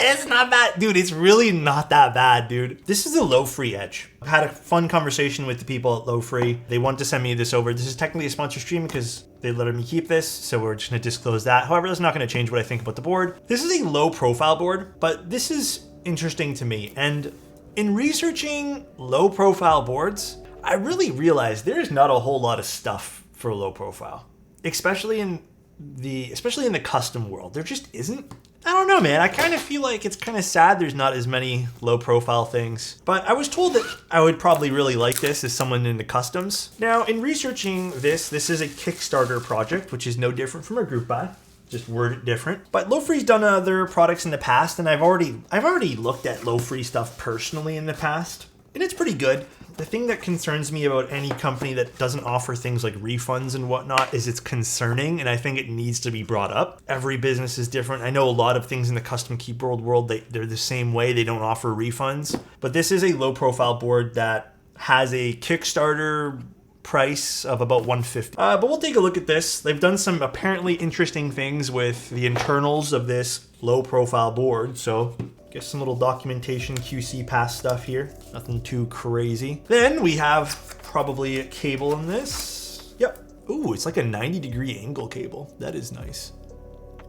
It's not bad. Dude, it's really not that bad, dude. This is the Lofree Edge. I had a fun conversation with the people at Lofree. They wanted to send me this over. This is technically a sponsored stream because they let me keep this, so we're just gonna disclose that. However, that's not gonna change what I think about the board. This is a low profile board, but this is interesting to me. And in researching low profile boards, I really realized there's not a whole lot of stuff for low profile, especially in the custom world. There just isn't. I don't know, man. I kind of feel like it's kind of sad there's not as many low profile things. But I was told that I would probably really like this as someone into customs. Now, in researching this is a Kickstarter project, which is no different from a group buy, just worded different. But Lofree's done other products in the past, and I've already looked at Lofree stuff personally in the past, and it's pretty good. The thing that concerns me about any company that doesn't offer things like refunds and whatnot is it's concerning, and I think it needs to be brought up. Every business is different. I know a lot of things in the custom keyboard world, they're the same way. They don't offer refunds. But this is a low profile board that has a Kickstarter price of about $150. But we'll take a look at this. They've done some apparently interesting things with the internals of this low profile board. So guess some little documentation, QC pass stuff here. Nothing too crazy. Then we have probably a cable in this. Yep. Ooh, it's like a 90-degree angle cable. That is nice.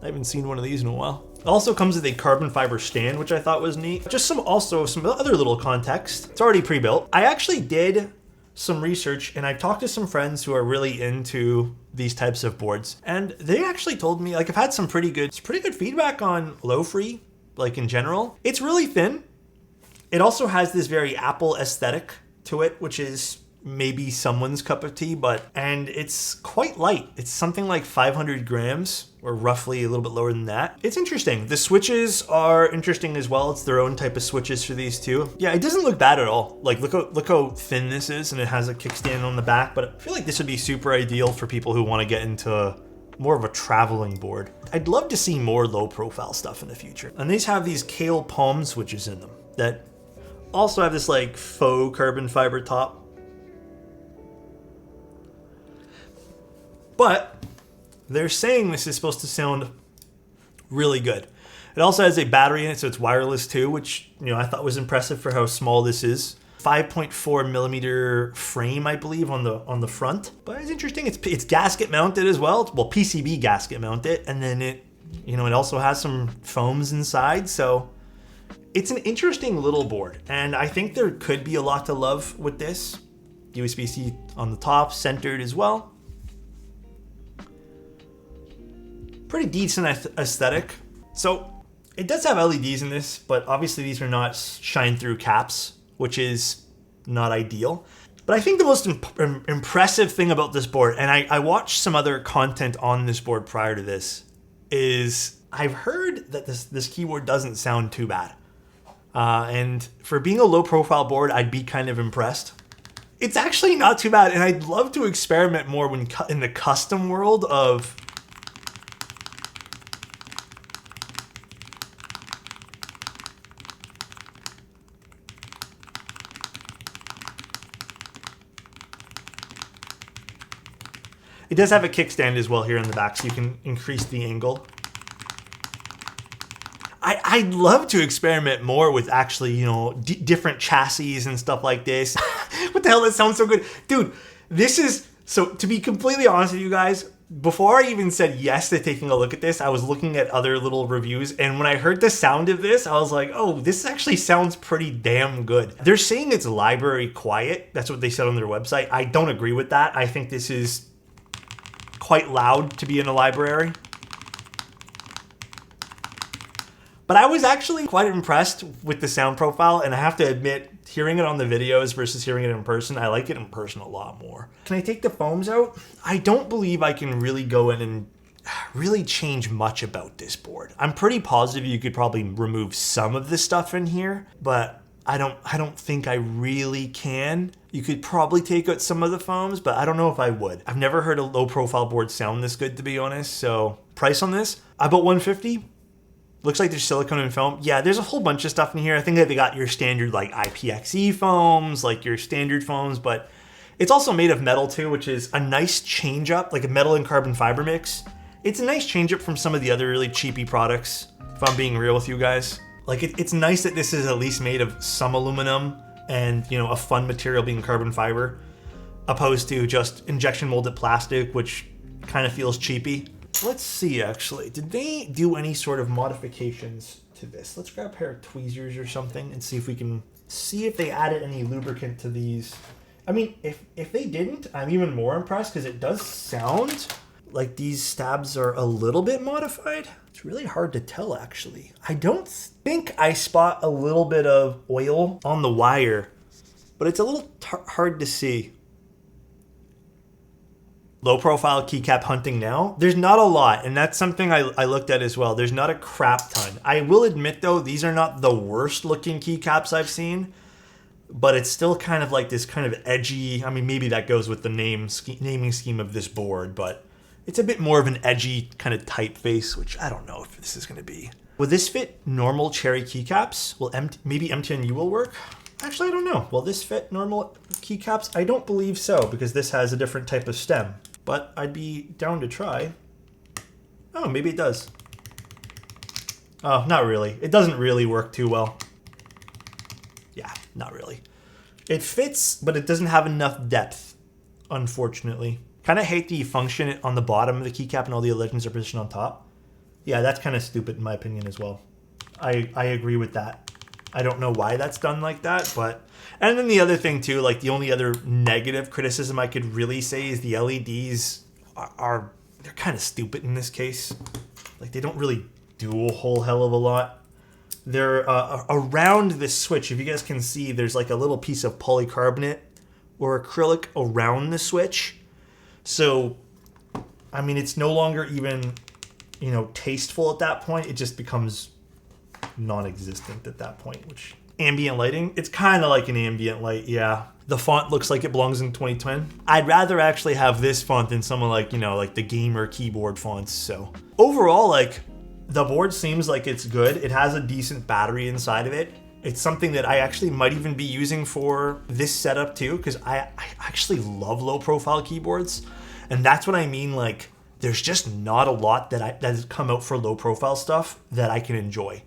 I haven't seen one of these in a while. It also comes with a carbon fiber stand, which I thought was neat. Just some other little context. It's already pre-built. I actually did some research and I talked to some friends who are really into these types of boards. And they actually told me, like, I've had some pretty good feedback on Lofree. Like in general, it's really thin. It also has this very Apple aesthetic to it, which is maybe someone's cup of tea, and it's quite light. It's something like 500 grams or roughly a little bit lower than that. It's interesting. The switches are interesting as well. It's their own type of switches for these two. Yeah, it doesn't look bad at all. Like look how thin this is, and it has a kickstand on the back, but I feel like this would be super ideal for people who want to get into more of a traveling board. I'd love to see more low profile stuff in the future. And these have these Kale palm switches in them that also have this like faux carbon fiber top. But they're saying this is supposed to sound really good. It also has a battery in it, so it's wireless too, which, you know, I thought was impressive for how small this is. 5.4 millimeter frame, I believe, on the front. But it's interesting. It's gasket mounted as well. Well, PCB gasket mounted, and then it also has some foams inside. So it's an interesting little board, and I think there could be a lot to love with this. USB-C on the top, centered as well. Pretty decent aesthetic. So it does have LEDs in this, but obviously these are not shine-through caps, which is not ideal. But I think the most impressive thing about this board, and I watched some other content on this board prior to this, is I've heard that this keyboard doesn't sound too bad. And for being a low profile board, I'd be kind of impressed. It's actually not too bad, and I'd love to experiment more in the custom world of It does have a kickstand as well here in the back, so you can increase the angle. I'd love to experiment more with actually, different chassis and stuff like this. What the hell? That sounds so good. Dude, so to be completely honest with you guys, before I even said yes to taking a look at this, I was looking at other little reviews, and when I heard the sound of this, I was like, oh, this actually sounds pretty damn good. They're saying it's library quiet. That's what they said on their website. I don't agree with that. I think this is quite loud to be in a library. But I was actually quite impressed with the sound profile, and I have to admit, hearing it on the videos versus hearing it in person, I like it in person a lot more. Can I take the foams out? I don't believe I can really go in and really change much about this board. I'm pretty positive you could probably remove some of the stuff in here, but I don't think I really can. You could probably take out some of the foams, but I don't know if I would. I've never heard a low profile board sound this good, to be honest. So price on this, about $150. Looks like there's silicone and foam. Yeah, there's a whole bunch of stuff in here. I think that they got your standard like IPXE foams, like your standard foams, but it's also made of metal too, which is a nice change up, like a metal and carbon fiber mix. It's a nice change up from some of the other really cheapy products, if I'm being real with you guys. Like it's nice that this is at least made of some aluminum and, you know, a fun material being carbon fiber, opposed to just injection molded plastic, which kind of feels cheapy. Let's see, actually, did they do any sort of modifications to this? Let's grab a pair of tweezers or something and see if we can see if they added any lubricant to these. I mean, if they didn't, I'm even more impressed, because it does sound like these stabs are a little bit modified. It's really hard to tell, actually. I don't think I spot a little bit of oil on the wire, but it's a little hard to see. Low profile keycap hunting now. There's not a lot, and that's something I looked at as well. There's not a crap ton. I will admit though, these are not the worst looking keycaps I've seen, but it's still kind of like this kind of edgy, I mean, maybe that goes with the naming scheme of this board, but it's a bit more of an edgy kind of typeface, which I don't know if this is going to be. Will this fit normal cherry keycaps? Will maybe MTNU will work? Actually, I don't know. Will this fit normal keycaps? I don't believe so, because this has a different type of stem, but I'd be down to try. Oh, maybe it does. Oh, not really. It doesn't really work too well. Yeah, not really. It fits, but it doesn't have enough depth, unfortunately. Kind of hate the function on the bottom of the keycap and all the legends are positioned on top. Yeah, that's kind of stupid in my opinion as well. I agree with that. I don't know why that's done like that, but... And then the other thing too, like the only other negative criticism I could really say is the LEDs they're kind of stupid in this case. Like they don't really do a whole hell of a lot. They're around this switch, if you guys can see, there's like a little piece of polycarbonate or acrylic around the switch. So, I mean, it's no longer even, you know, tasteful at that point. It just becomes non-existent at that point, which... Ambient lighting, it's kind of like an ambient light, yeah. The font looks like it belongs in 2010. I'd rather actually have this font than someone like, you know, like the gamer keyboard fonts, so. Overall, like, the board seems like it's good. It has a decent battery inside of it. It's something that I actually might even be using for this setup too, because I actually love low profile keyboards. And that's what I mean, like, there's just not a lot that has come out for low profile stuff that I can enjoy.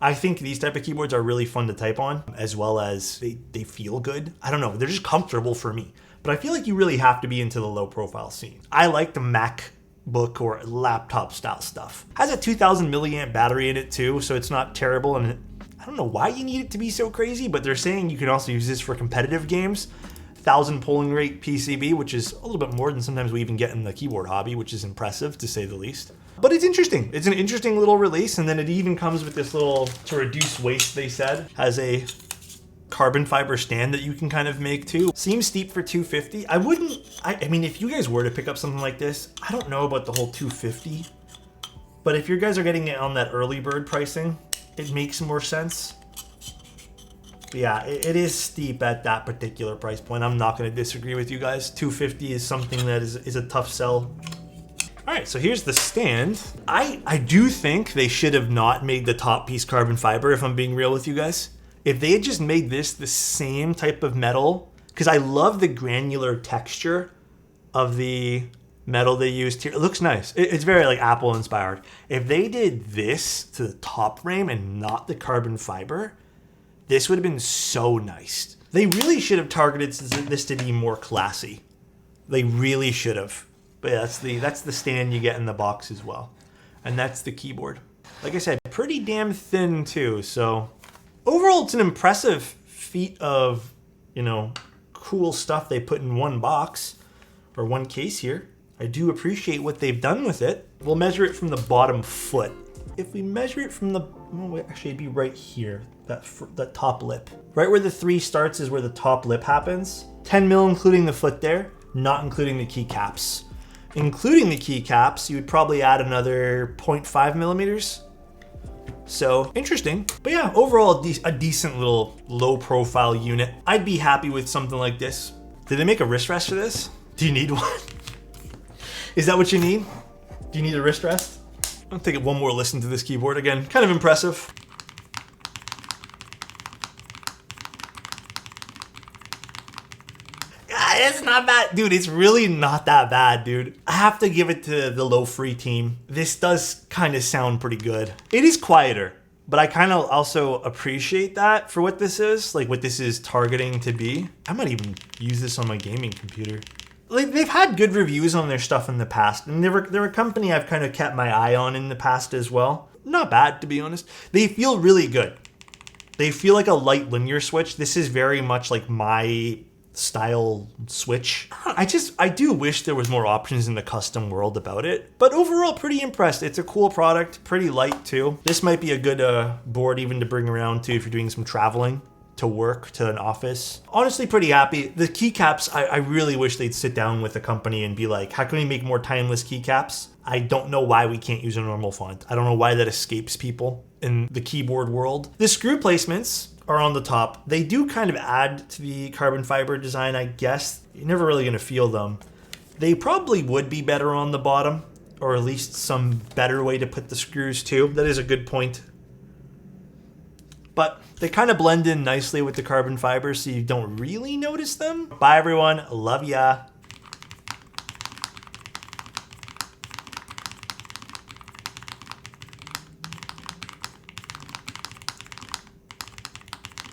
I think these type of keyboards are really fun to type on, as well as they feel good. I don't know, they're just comfortable for me. But I feel like you really have to be into the low profile scene. I like the MacBook or laptop style stuff. Has a 2000 milliamp battery in it too, so it's not terrible. And I don't know why you need it to be so crazy, but they're saying you can also use this for competitive games. 1000 polling rate PCB, which is a little bit more than sometimes we even get in the keyboard hobby, which is impressive to say the least. But it's interesting. It's an interesting little release, and then it even comes with this little, to reduce waste, they said, has a carbon fiber stand that you can kind of make too. Seems steep for $250. I mean, if you guys were to pick up something like this, I don't know about the whole $250, but if you guys are getting it on that early bird pricing, it makes more sense. But yeah, it is steep at that particular price point. I'm not going to disagree with you guys. $250 is something that is a tough sell. All right, so here's the stand. I do think they should have not made the top piece carbon fiber, if I'm being real with you guys. If they had just made this the same type of metal, because I love the granular texture of the metal they used here. It looks nice. It's very like Apple inspired. If they did this to the top frame and not the carbon fiber, this would have been so nice. They really should have targeted this to be more classy. They really should have. But yeah, that's the stand you get in the box as well. And that's the keyboard. Like I said, pretty damn thin too. So overall, it's an impressive feat of, you know, cool stuff they put in one box or one case here. I do appreciate what they've done with it. We'll measure it from the bottom foot. If we measure it from the, well, actually it'd be right here, that top lip. Right where the 3 starts is where the top lip happens. 10 mil including the foot there, not including the keycaps. Including the keycaps, you would probably add another 0.5 millimeters. So interesting. But yeah, overall a decent little low profile unit. I'd be happy with something like this. Did they make a wrist rest for this? Do you need one? Is that what you need? Do you need a wrist rest? I'll take one more listen to this keyboard again. Kind of impressive. It's not bad. Dude, it's really not that bad, dude. I have to give it to the Lofree team. This does kind of sound pretty good. It is quieter, but I kind of also appreciate that for what this is, like what this is targeting to be. I might even use this on my gaming computer. Like, they've had good reviews on their stuff in the past, and they're a company I've kind of kept my eye on in the past as well. Not bad, to be honest. They feel really good. They feel like a light linear switch. This is very much like my style switch. I do wish there was more options in the custom world about it, but overall pretty impressed. It's a cool product, pretty light too. This might be a good board even to bring around too if you're doing some traveling to work, to an office. Honestly, pretty happy. The keycaps, I really wish they'd sit down with the company and be like, how can we make more timeless keycaps? I don't know why we can't use a normal font. I don't know why that escapes people in the keyboard world. The screw placements are on the top. They do kind of add to the carbon fiber design, I guess. You're never really gonna feel them. They probably would be better on the bottom, or at least some better way to put the screws too. That is a good point. But they kind of blend in nicely with the carbon fiber, so you don't really notice them. Bye everyone, love ya.